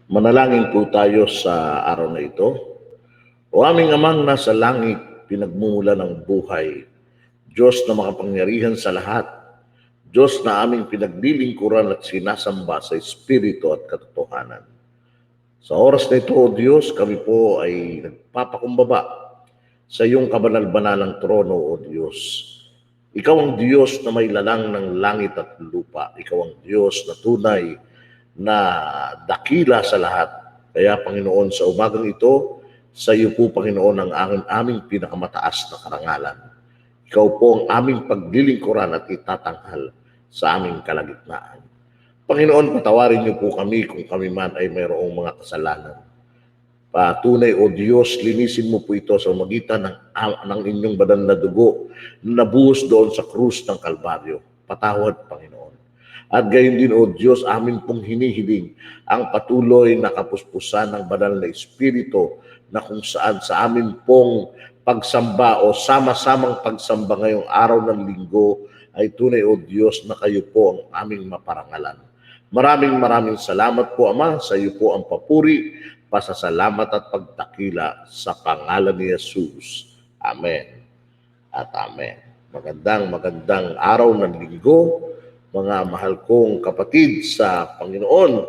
Manalangin po tayo sa araw na ito. O aming amang nasa langit, pinagmumula ng buhay, Diyos na makapangyarihan sa lahat, Diyos na aming pinaglilingkuran at sinasamba sa Espiritu at katotohanan. Sa oras na ito, O Diyos, kami po ay nagpapakumbaba sa iyong kabanal-banalang trono, O Diyos. Ikaw ang Diyos na may lalang ng langit at lupa. Ikaw ang Diyos na tunay na dakila sa lahat. Kaya Panginoon, sa umagang ito, sa iyo po Panginoon ang aming pinakamataas na karangalan. Ikaw po ang aming paglilingkuran at itatanghal sa aming kalagitnaan. Panginoon, patawarin niyo po kami kung kami man ay mayroong mga kasalanan. Patunay, O Diyos, linisin mo po ito sa magitan ng inyong banal na dugo na nabuhos doon sa krus ng Kalbaryo. Patawad, Panginoon. At gayon din, O Diyos, amin pong hinihiling ang patuloy na kapuspusan ng banal na Espiritu na kung saan sa amin pong pagsamba o sama-samang pagsamba ngayong araw ng linggo ay tunay, O Diyos, na kayo po ang aming maparangalan. Maraming salamat po, Ama. Sa iyo po ang papuri, pasasalamat at pagdakila sa pangalan ni Jesus. Amen at amen. Magandang araw ng linggo, mga mahal kong kapatid sa Panginoon,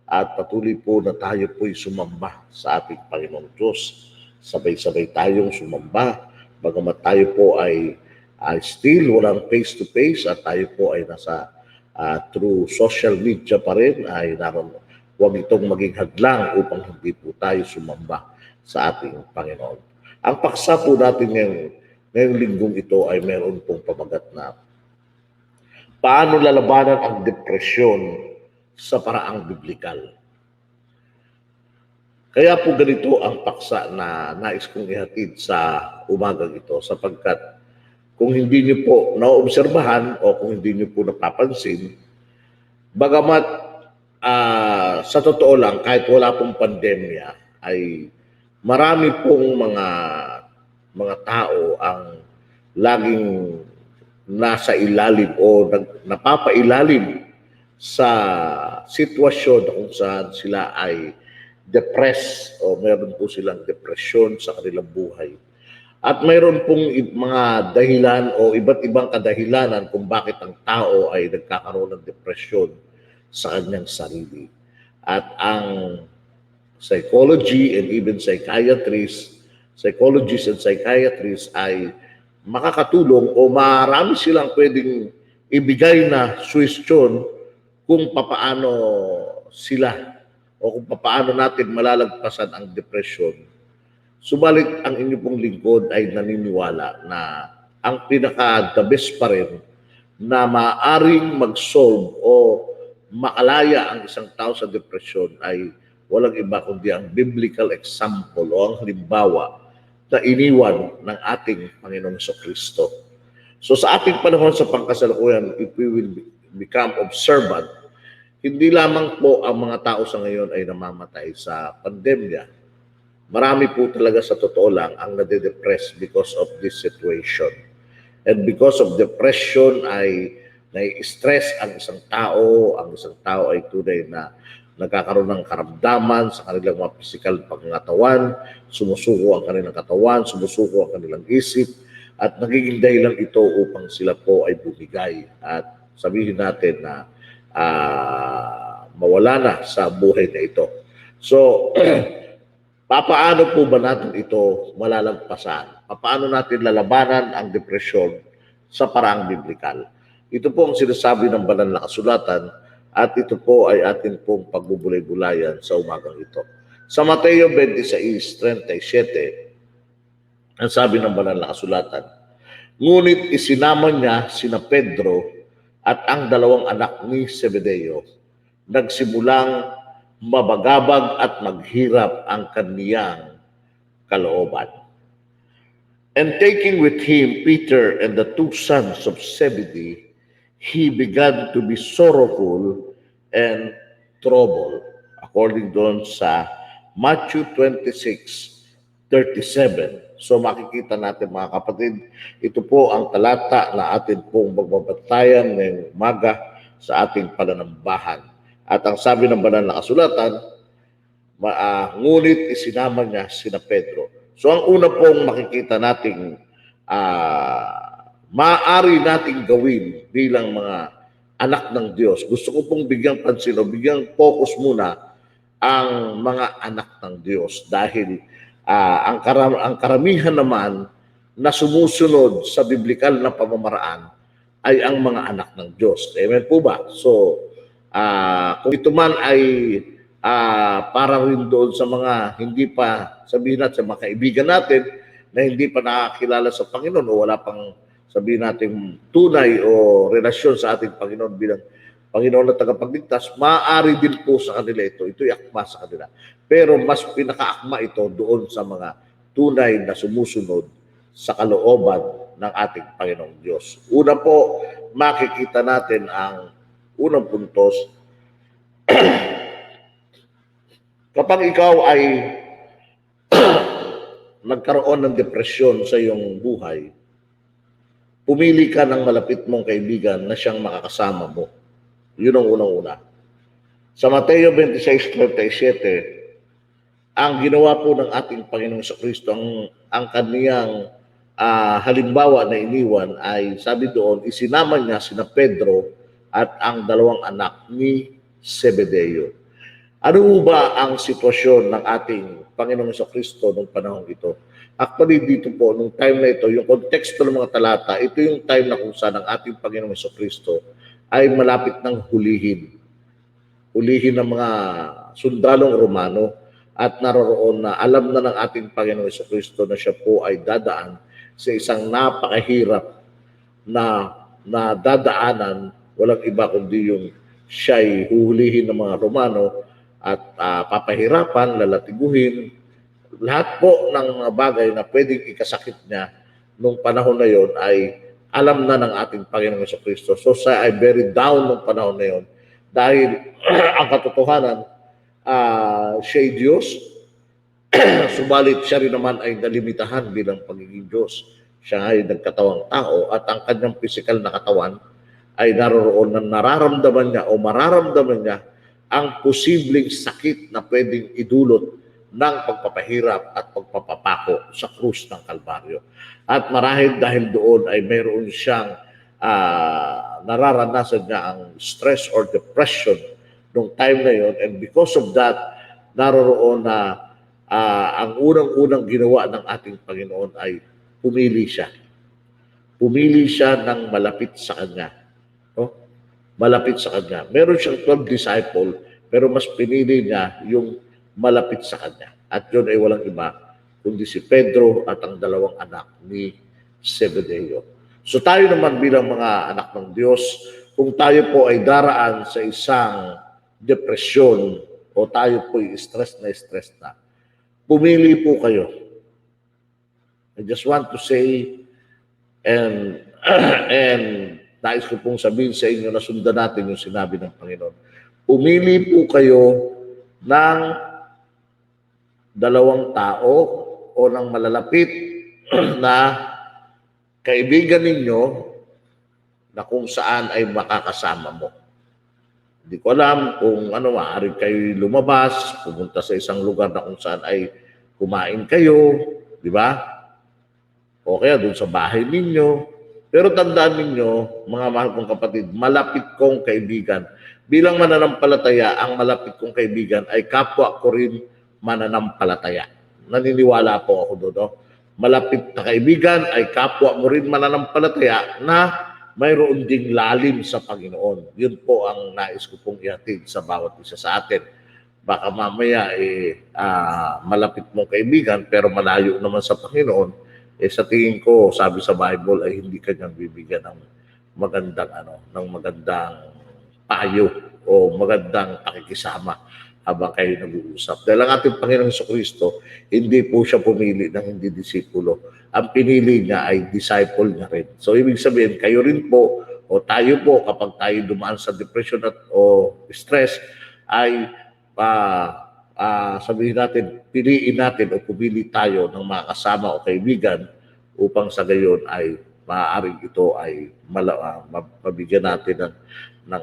at patuloy po na tayo po'y sumamba sa ating Panginoong Diyos. Sabay-sabay tayong sumamba, bagamat tayo po ay still walang face-to-face at tayo po ay nasa through social media pa rin, ay naroon. Huwag itong maging hadlang upang hindi po tayo sumamba sa ating Panginoon. Ang paksa po natin ngayong linggong ito ay meron pong pamagat na paano lalabanan ang depresyon sa paraang biblikal. Kaya po ganito ang paksa na nais kong ihatid sa umagang ito, sapagkat kung hindi niyo po naobserbahan o kung hindi niyo po napapansin, bagamat sa totoo lang, kahit wala pong pandemya, ay marami pong mga tao ang laging nasa ilalim o napapailalim sa sitwasyon kung saan sila ay depressed o meron po silang depresyon sa kanilang buhay. At mayroon pong mga dahilan o iba't ibang kadahilanan kung bakit ang tao ay nagkakaroon ng depresyon sa kanyang sarili. At ang psychologists and psychiatrists ay makakatulong o marami silang pwedeng ibigay na suwestyon kung papaano sila o kung papaano natin malalagpasan ang depresyon. Subalit ang inyo pong lingkod ay naniniwala na ang pinaka-the best pa rin na maaring mag-solve o makalaya ang isang tao sa depression ay walang iba kundi ang biblical example o ang halimbawa na iniwan ng ating Panginoong Kristo. So sa ating panahon sa pangkasalukuyan, if we will become observant, hindi lamang po ang mga tao sa ngayon ay namamatay sa pandemya. Marami po talaga sa totoo lang ang nade-depress because of this situation. And because of depression ay nai-stress ang isang tao. Ang isang tao ay tunay na nagkakaroon ng karamdaman sa kanilang mga physical pangangatawan, sumusuko ang kanilang katawan, sumusuko ang kanilang isip, at nagiging dahilan ito upang sila po ay bumigay at sabihin natin na mawala na sa buhay na ito. So, papaano po ba natin ito malalagpasan? Paano natin lalabanan ang depresyon sa paraang biblikal? Ito po ang sinasabi ng banal na kasulatan at ito po ay atin pong pagbubulay-bulayan sa umagang ito. Sa Mateo 26:37, ang sabi ng banal na kasulatan, ngunit isinama niya sina Pedro at ang dalawang anak ni Zebedeo, nagsimulang mabagabag at maghirap ang kaniyang kalooban. And taking with him Peter and the two sons of Zebedee, he began to be sorrowful and troubled. According doon sa Matthew 26:37. So makikita natin mga kapatid, ito po ang talata na atin pong magbabatayan ngayong umaga sa ating pananambahan. At ang sabi ng banal na kasulatan, Ngunit isinama niya sina Pedro. So ang una pong makikita nating maaari nating gawin bilang mga anak ng Diyos. Gusto ko pong bigyang pansin o bigyang focus muna ang mga anak ng Diyos dahil ang karamihan naman na sumusunod sa biblikal na pamamaraan ay ang mga anak ng Diyos. Amen po ba? So, kung ito man ay para rin doon sa mga hindi pa, sabihin natin, sa mga kaibigan natin na hindi pa nakakilala sa Panginoon o wala pang, sabihin natin, tunay o relasyon sa ating Panginoon bilang Panginoon na tagapagligtas, maaari din po sa kanila ito. Ito'y akma sa kanila. Pero mas pinakaakma ito doon sa mga tunay na sumusunod sa kalooban ng ating Panginoong Diyos. Una po, makikita natin ang unang puntos. Kapag ikaw ay nagkaroon ng depresyon sa iyong buhay, pumili ka ng malapit mong kaibigan na siyang makakasama mo. Yun ang unang-una. Sa Mateo 26:37, ang ginawa po ng ating Panginoong Kristo, ang kaniyang halimbawa na iniwan ay, sabi doon, isinama niya sina Pedro at ang dalawang anak ni Zebedeo. Ano ba ang sitwasyon ng ating Panginoong Kristo noong panahon ito? Actually, dito po, nung time na ito, yung konteksto ng mga talata, ito yung time na kung saan ang ating Panginoong Kristo ay malapit ng hulihin ng mga sundalong Romano at naroroon na alam na ng ating Panginoong Kristo na siya po ay dadaan sa isang napakahirap na dadaanan, walang iba kundi yung siya ay huhulihin ng mga Romano at papahirapan, lalatiguhin, lahat po ng mga bagay na pwedeng ikasakit niya nung panahon na yon ay alam na ng ating Panginoong Kristo. So siya ay very down nung panahon na yon dahil ang katotohanan, siya ay Diyos, subalit siya rin naman ay nalimitahan bilang pagiging Diyos. Siya ay nagkatawang tao at ang kanyang physical na katawan ay naroroon na nararamdaman niya o mararamdaman niya ang posibleng sakit na pwedeng idulot ng pagpapahirap at pagpapapako sa krus ng Kalbaryo. At marahil dahil doon ay mayroon siyang nararanasan niya ang stress or depression nung time na yon, and because of that, naroroon na ang unang-unang ginawa ng ating Panginoon ay pumili siya. Pumili siya ng malapit sa Kanya. No? Malapit sa Kanya. Meron siyang 12 disciple, pero mas pinili niya yung malapit sa Kanya. At yun ay walang iba, kundi si Pedro at ang dalawang anak ni Zebedeo. So tayo naman bilang mga anak ng Diyos, kung tayo po ay daraan sa isang depresyon o tayo po ay stress na, pumili po kayo. I just want to say, and nais ko pong sabihin sa inyo na sundan natin yung sinabi ng Panginoon. Pumili po kayo ng dalawang tao o ng malalapit na kaibigan ninyo na kung saan ay makakasama mo. Hindi ko alam kung maaari kayo lumabas, pumunta sa isang lugar na kung saan ay kumain kayo, di ba? O kaya doon sa bahay ninyo. Pero tandaan ninyo, mga mahal kong kapatid, malapit kong kaibigan. Bilang mananampalataya, ang malapit kong kaibigan ay kapwa ko rin mananampalataya. Naniniwala po ako doon. No? Malapit na kaibigan ay kapwa mo rin mananampalataya na mayroon ding lalim sa Panginoon. Yun po ang nais ko pong ihatid sa bawat isa sa atin. Baka mamaya malapit mong kaibigan pero malayo naman sa Panginoon, sa tingin ko, sabi sa Bible ay hindi kanyang bibigyan ng magandang payo o magandang pakikisama habang kayo nag-uusap. Dahil ang ating Panginoong Kristo, hindi po siya pumili ng hindi disipulo. Ang pinili niya ay disciple niya rin. So, ibig sabihin, kayo rin po o tayo po kapag tayo dumaan sa depression o stress, ay sabihin natin, piliin natin o pumili tayo ng mga kasama o kaibigan upang sa gayon ay maaaring ito ay mabigyan natin ng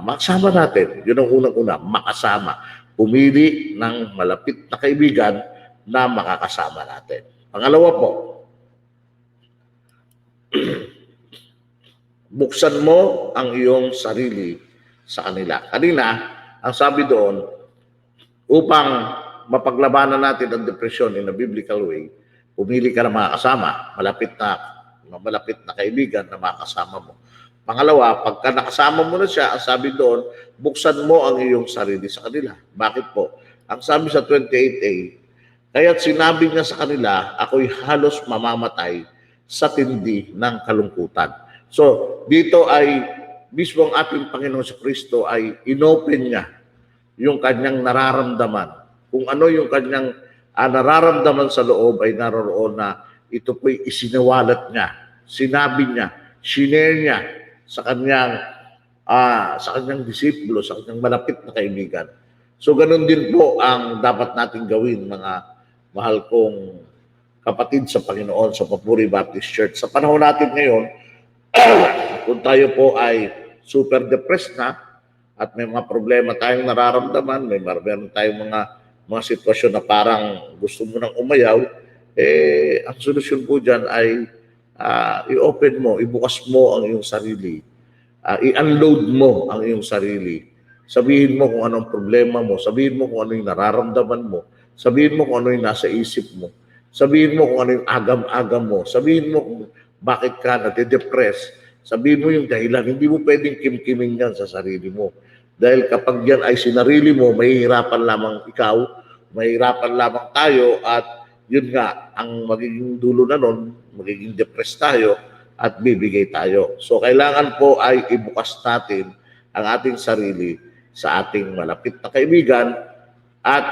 makasama natin. Yun ang unang-una, makasama. pumili ng malapit na kaibigan na makakasama natin. Pangalawa po, buksan mo ang iyong sarili sa kanila. Kanina, ang sabi doon, upang mapaglabanan natin ang depression in a biblical way, pumili ka ng mga kasama, malapit na kaibigan na makakasama mo. Pangalawa, pagka nakasama mo na siya, ang sabi doon, buksan mo ang iyong sarili sa kanila. Bakit po? Ang sabi sa 28a, kaya't sinabi niya sa kanila, ako'y halos mamamatay sa tindi ng kalungkutan. So, dito ay mismo ang ating Panginoon sa Kristo ay inopen niya yung kanyang nararamdaman. Kung ano yung kanyang nararamdaman sa loob ay naroon na ito po'y isinawalat niya, sinabi niya, shinare niya sa kanyang disipulo, sa kanyang malapit na kaibigan. So ganun din po ang dapat nating gawin, mga mahal kong kapatid sa Panginoon sa Papuri Baptist Church. Sa panahon natin ngayon, kung tayo po ay super depressed na at may mga problema tayong nararamdaman, meron tayong mga sitwasyon na parang gusto mo nang umayaw, ang solusyon po dyan ay i-open mo, ibukas mo ang iyong sarili, i-unload mo ang iyong sarili. Sabihin mo kung anong problema mo, sabihin mo kung ano yung nararamdaman mo, sabihin mo kung ano yung nasa isip mo, sabihin mo kung ano yung agam-agam mo, sabihin mo kung bakit ka nade-depress, sabihin mo yung dahilan. Hindi mo pwedeng kimkiming yan sa sarili mo. Dahil kapag yan ay sinarili mo, mahihirapan lamang ikaw, mahihirapan lamang tayo, at yun nga, ang magiging dulo na nun, magiging depressed tayo at bibigay tayo. So kailangan po ay ibukas natin ang ating sarili sa ating malapit na kaibigan at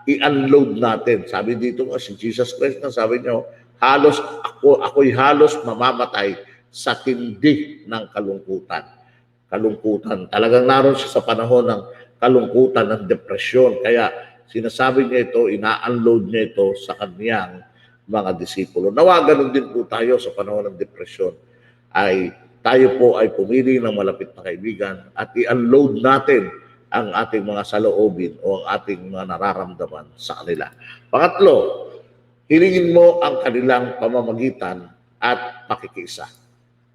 i-unload natin. Sabi dito nga si Jesus Christ na sabi niyo, ako'y halos mamamatay sa tindi ng kalungkutan. Kalungkutan. Talagang naroon siya sa panahon ng kalungkutan, ng depresyon. Kaya sinasabi niya ito, ina-unload niya ito sa kaniyang mga disipulo. Nawa, ganun din po tayo sa panahon ng depresyon. Tayo po ay pumili ng malapit na kaibigan at i-unload natin ang ating mga saloobin o ang ating mga nararamdaman sa kanila. Pangatlo, hilingin mo ang kanilang pamamagitan at pakikisa.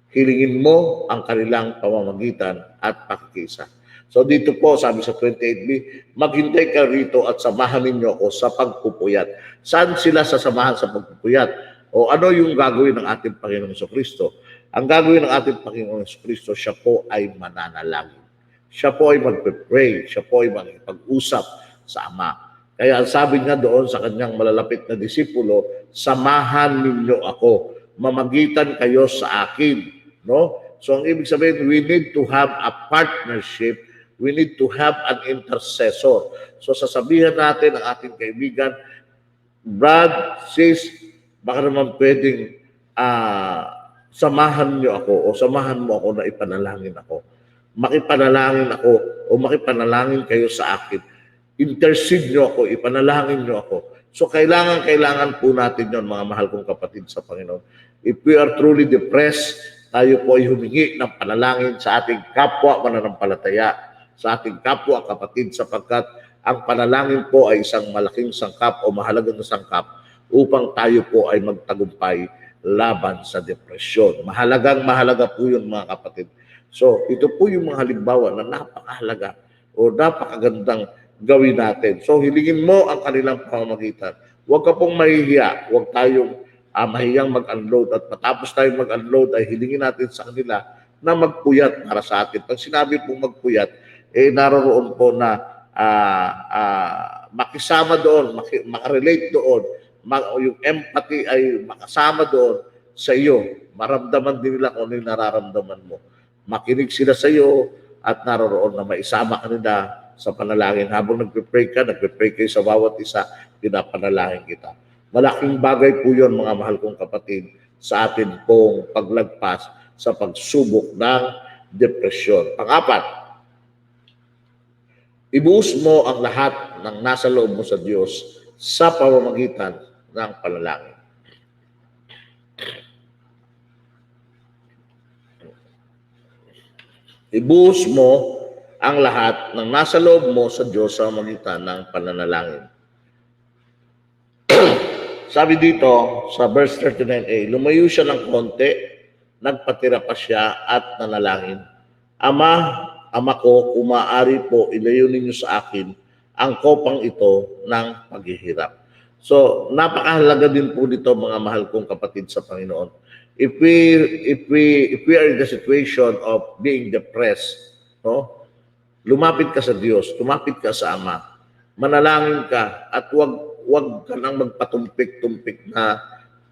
Hilingin mo ang kanilang pamamagitan at pakikisa. So dito po, sabi sa 28b, maghintay ka rito at samahan ninyo ako sa pagpupuyat. Saan sila sasamahan sa pagpupuyat? O ano yung gagawin ng ating Panginoong Jesucristo? Ang gagawin ng ating Panginoong Jesucristo, siya po ay mananalangin. Siya po ay magpe-pray. Siya po ay makipag-usap sa Ama. Kaya sabi niya doon sa kanyang malalapit na disipulo, samahan ninyo ako. Mamagitan kayo sa akin. No? So ang ibig sabihin, we need to have a partnership. We need to have an intercessor. So sasabihan natin ang ating kaibigan, Brad, sis, baka naman pwedeng samahan niyo ako o samahan mo ako na ipanalangin ako. Makipanalangin ako o makipanalangin kayo sa akin. Intercede niyo ako, ipanalangin niyo ako. So kailangan po natin yon, mga mahal kong kapatid sa Panginoon. If we are truly depressed, tayo po ay humingi ng panalangin sa ating kapwa mananampalataya, sa ating kapwa kapatid, sapagkat ang panalangin po ay isang malaking sangkap o mahalagang sangkap upang tayo po ay magtagumpay laban sa depresyon. Mahalaga po yun, mga kapatid. So ito po yung mga halimbawa na napakahalaga o napakagandang gawin natin. So hilingin mo ang kanilang pamamagitan. Huwag ka pong mahihiya. Huwag tayong mahiyang mag-unload. At matapos tayong mag-unload ay hilingin natin sa kanila na magpuyat para sa atin. Pag sinabi pong magpuyat, naroon po na makisama doon, makarelate doon, yung empathy ay makasama doon sa iyo. Maramdaman din nila kung ano yung nararamdaman mo. Makinig sila sa iyo at naroon na maisama ka nila sa panalangin. Habang nagpe-pray kayo sa bawat isa, pinapanalangin kita. Malaking bagay po yun, mga mahal kong kapatid, sa atin pong paglagpas sa pagsubok ng depresyon. Pang-apat, ibuhos mo ang lahat ng nasa loob mo sa Diyos sa pamamagitan ng panalangin. Ibuhos mo ang lahat ng nasa loob mo sa Diyos sa magitan ng pananalangin. Sabi dito sa verse 39a, lumayo siya ng konti, nagpatira pa siya at nanalangin. Ama ko, kung maaari po, ilayo ninyo sa akin ang kopang ito ng paghihirap. So, napakahalaga din po dito mga mahal kong kapatid sa Panginoon. If we are in the situation of being depressed, no? Lumapit ka sa Diyos, lumapit ka sa Ama. Manalangin ka at wag ka nang magpatumpik-tumpik na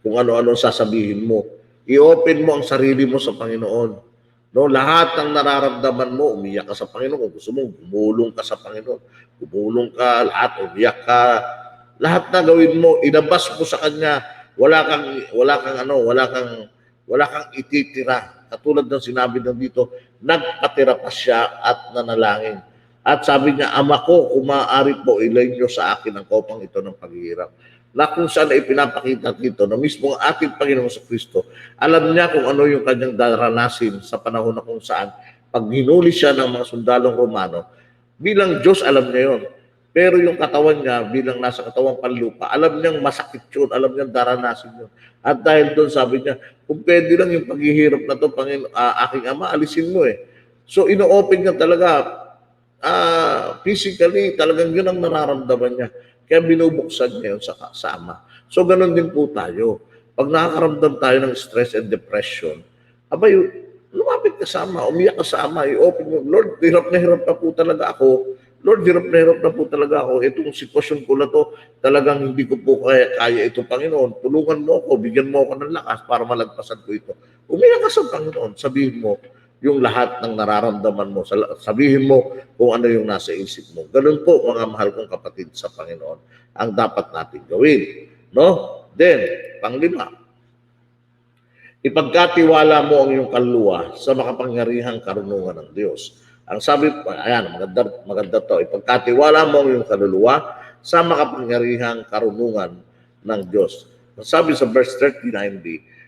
kung ano-ano sasabihin mo. I-open mo ang sarili mo sa Panginoon. No, lahat ng nararamdaman mo, umiyak ka sa Panginoon. Kung gusto mo, gumulong ka sa Panginoon. Gumulong ka, lahat, umiyak ka. Lahat na gawin mo, inabas mo sa Kanya. Wala kang ititira. Katulad ng sinabi ng dito, nagpatira pa siya at nanalangin. At sabi niya, Ama ko, kung maaari po, ilay niyo sa akin ang kopang ito ng paghihirap. Na kung saan ay pinapakita dito na mismo ang ating Panginoon sa Kristo, alam niya kung ano yung kanyang daranasin sa panahon na kung saan pag hinuli siya ng mga sundalong Romano, bilang Diyos alam niya yun. Pero yung katawan niya, bilang nasa katawang panlupa, alam niyang masakit yun, alam niyang daranasin yun. At dahil doon sabi niya, kung pwede lang yung paghihirap na to, aking Ama, alisin mo eh. So ino-open niya talaga, physically, talagang yun ang nararamdaman niya. Kaya binubuksan niya yun sa Ama. So ganun din po tayo. Pag nakakaramdam tayo ng stress and depression, abay, lumapit ka sa Ama, umiyak ka sa Ama, i-open mo, Lord, hirap na hirap na po talaga ako. Lord, hirap na po talaga ako. Itong sitwasyon ko na to, talagang hindi ko po kaya ito, Panginoon. Tulungan mo ako, bigyan mo ako ng lakas para malagpasan ko ito. Umiyak ka sa Panginoon, sabihin mo yung lahat ng nararamdaman mo. Sabihin mo kung ano yung nasa isip mo. Ganun po, mga mahal kong kapatid sa Panginoon, ang dapat natin gawin. No? Then, panglima, ipagkatiwala mo ang iyong kaluluwa sa makapangyarihang karunungan ng Diyos. Ang sabi, ayan, maganda to. Ipagkatiwala mo ang iyong kaluluwa sa makapangyarihang karunungan ng Diyos. Ang sabi sa verse 39b,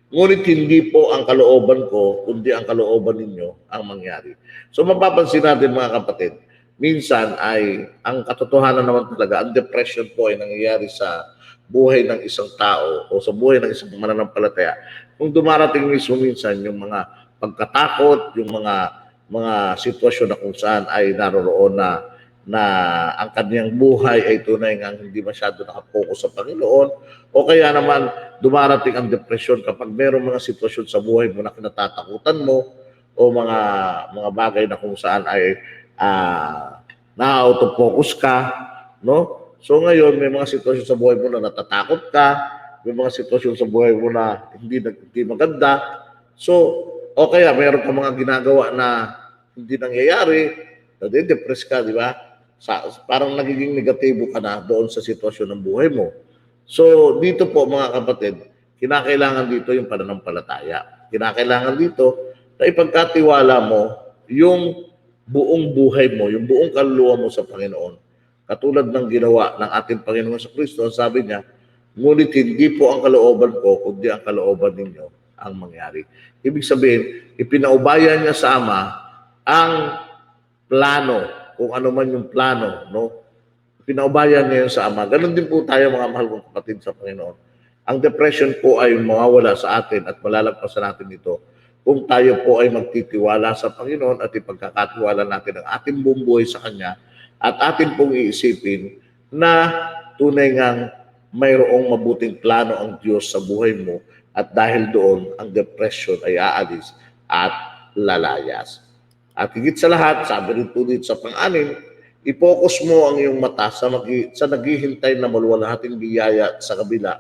ngunit hindi po ang kalooban ko, kundi ang kalooban ninyo ang mangyari. So mapapansin natin mga kapatid, minsan ay ang katotohanan naman talaga, ang depression po ay nangyayari sa buhay ng isang tao o sa buhay ng isang mananampalataya. Kung dumarating mismo minsan yung mga pagkatakot, yung mga sitwasyon na kung saan ay naroroon na ang kanyang buhay ay tunay ngang hindi masyado nakapokus sa Panginoon o kaya naman dumarating ang depresyon kapag mayroong mga sitwasyon sa buhay mo na kinatatakutan mo o mga bagay na kung saan ay na-autofocus ka, no? So ngayon may mga sitwasyon sa buhay mo na natatakot ka, may mga sitwasyon sa buhay mo na hindi maganda. So, o kaya mayroon ka mga ginagawa na hindi nangyayari, nade-depress ka, di ba? Parang nagiging negatibo ka na doon sa sitwasyon ng buhay mo. So, dito po mga kapatid, kinakailangan dito yung pananampalataya. Kinakailangan dito na ipagkatiwala mo yung buong buhay mo, yung buong kaluluwa mo sa Panginoon. Katulad ng ginawa ng ating Panginoon sa Kristo, sabi niya, ngunit hindi po ang kalooban ko, kundi ang kalooban ninyo ang mangyari. Ibig sabihin, ipinaubayan niya sa Ama ang plano, kung ano man yung plano, no? Pinaubayan niya yun sa Ama. Ganon din po tayo mga mahal kong kapatid sa Panginoon. Ang depression po ay mawawala sa atin at malalagpasan natin ito kung tayo po ay magtitiwala sa Panginoon at ipagkakatiwala natin ang ating buong buhay sa Kanya at atin pong iisipin na tunay ngang mayroong mabuting plano ang Diyos sa buhay mo at dahil doon ang depression ay aalis at lalayas. At higit sa lahat, sabi rin po dito sa pang-anim, i-focus mo ang iyong mata sa naghihintay na maluwalhating biyaya sa kabila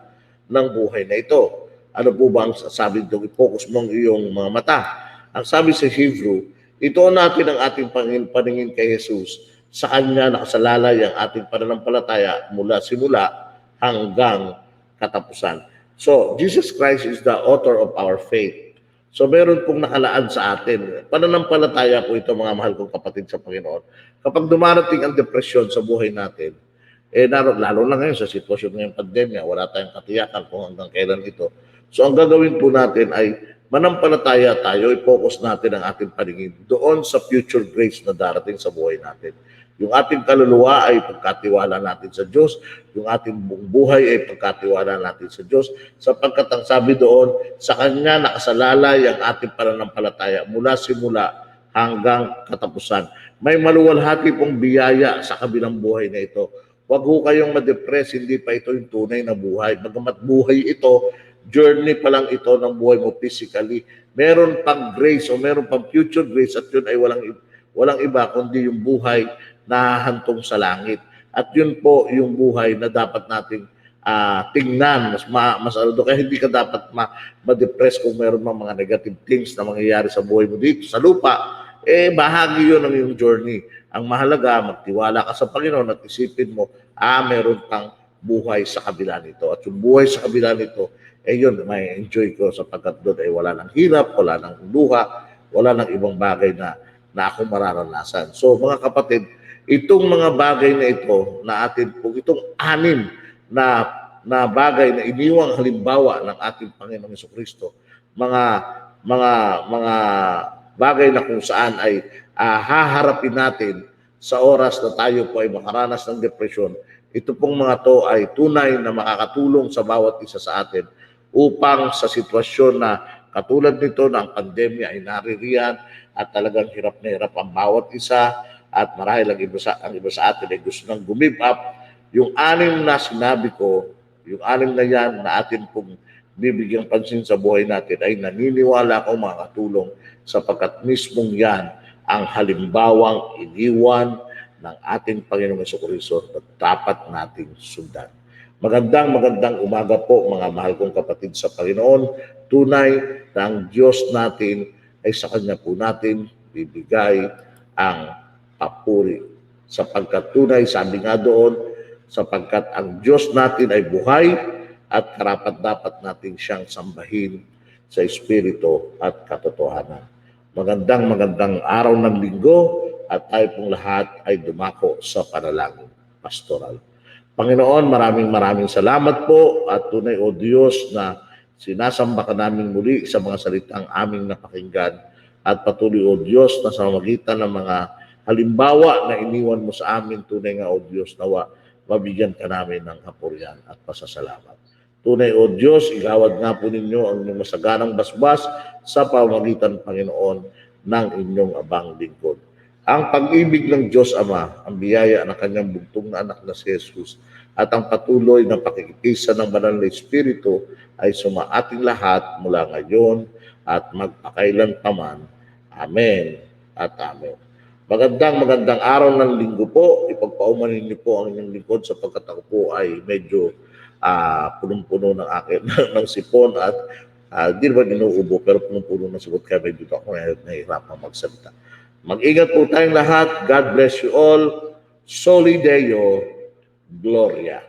ng buhay na ito. Ano po ba ang sabi dito? I-focus mo ang iyong mga mata. Ang sabi sa Hebrew, ituon natin ang ating paningin kay Jesus. Sa Kanya nakasalalay ang ating pananampalataya mula simula hanggang katapusan. So, Jesus Christ is the author of our faith. So, meron pong nakalaan sa atin. Pananampalataya po ito, mga mahal kong kapatid sa Panginoon. Kapag dumarating ang depresyon sa buhay natin, lalo na ngayon sa sitwasyon ng pandemya, wala tayong katiyakan kung hanggang kailan ito. So, ang gagawin po natin ay manampalataya tayo, i-focus natin ang ating paningin doon sa future grace na darating sa buhay natin. Yung ating kaluluwa ay pagkatiwala natin sa Diyos, yung ating buong buhay ay pagkatiwala natin sa Diyos, sapagkat ang sabi doon, sa Kanya nakasalalay ang ating pananampalataya mula simula hanggang katapusan. May maluwalhati pong biyaya sa kabilang buhay na ito. Huwag ho kayong ma-depress, hindi pa ito yung tunay na buhay. Bagamat buhay ito, journey pa lang ito ng buhay mo physically. Meron pang grace o meron pang future grace at yun ay walang iba kundi yung buhay na hantong sa langit. At yun po yung buhay na dapat nating tingnan, mas ano doon. Kaya hindi ka dapat ma-depress kung meron mga negative things na mangyayari sa buhay mo dito sa lupa. Bahagi yun ng iyong journey. Ang mahalaga, magtiwala ka sa Panginoon at isipin mo, meron pang buhay sa kabila nito. At yung buhay sa kabila nito, yun, may enjoy ko sapagkat doon ay wala ng hirap, wala ng luha, wala ng ibang bagay na ako mararanasan. So mga kapatid, itong mga bagay na ito na atin po, itong anim na bagay na iniwang halimbawa ng ating Panginoong Jesucristo, mga bagay na kung saan ay haharapin natin sa oras na tayo po ay makaranas ng depresyon. Ito pong mga to ay tunay na makakatulong sa bawat isa sa atin upang sa sitwasyon na katulad nito na ang pandemya ay naririyan at talagang hirap na hirap ang bawat isa at marahil ang iba sa atin ay gusto nang give up. Yung anim na sinabi ko, yung anim na yan na atin pong bibigyang pansin sa buhay natin ay naniniwala akong makakatulong sapagkat mismong yan ang halimbawang iniwan ng ating Panginoong Jesucristo na dapat nating sundan. Magandang umaga po mga mahal kong kapatid sa Panginoon. Tunay na ang Diyos natin ay sa Kanya po natin bibigay ang papuri. Sapagkat tunay, sabi nga doon, sapagkat ang Diyos natin ay buhay at karapat-dapat natin siyang sambahin sa Espiritu at katotohanan. Magandang araw ng linggo at tayo pong lahat ay dumako sa panalangin pastoral. Panginoon, maraming salamat po at tunay o Diyos na sinasamba ka namin muli sa mga salitang aming napakinggan at patuloy o Diyos na sa magitan ng mga halimbawa na iniwan mo sa amin, tunay nga o Diyos nawa mabigyan ka namin ng kapurihan at pasasalamat. Tunay o Diyos, igawad nga po ninyo ang inyong masaganang basbas sa pamamagitan, Panginoon, ng inyong abang lingkod. Ang pag-ibig ng Diyos Ama, ang biyaya ng kanyang bugtong na anak na si Jesus, at ang patuloy na pakikisa ng banal na Espiritu ay sumaating lahat mula ngayon at magpakailanpaman. Amen at amen. Magandang araw ng linggo po. Ipagpaumanin niyo po ang inyong lingkod sapagkat ako po ay medyo punong-puno ng akin ng sipon at di naman inuubo pero punong-puno ng sipon kaya medyo ako nahihirapan magsalita. Mag-ingat po tayong lahat. God bless you all. Soli Deo Gloria.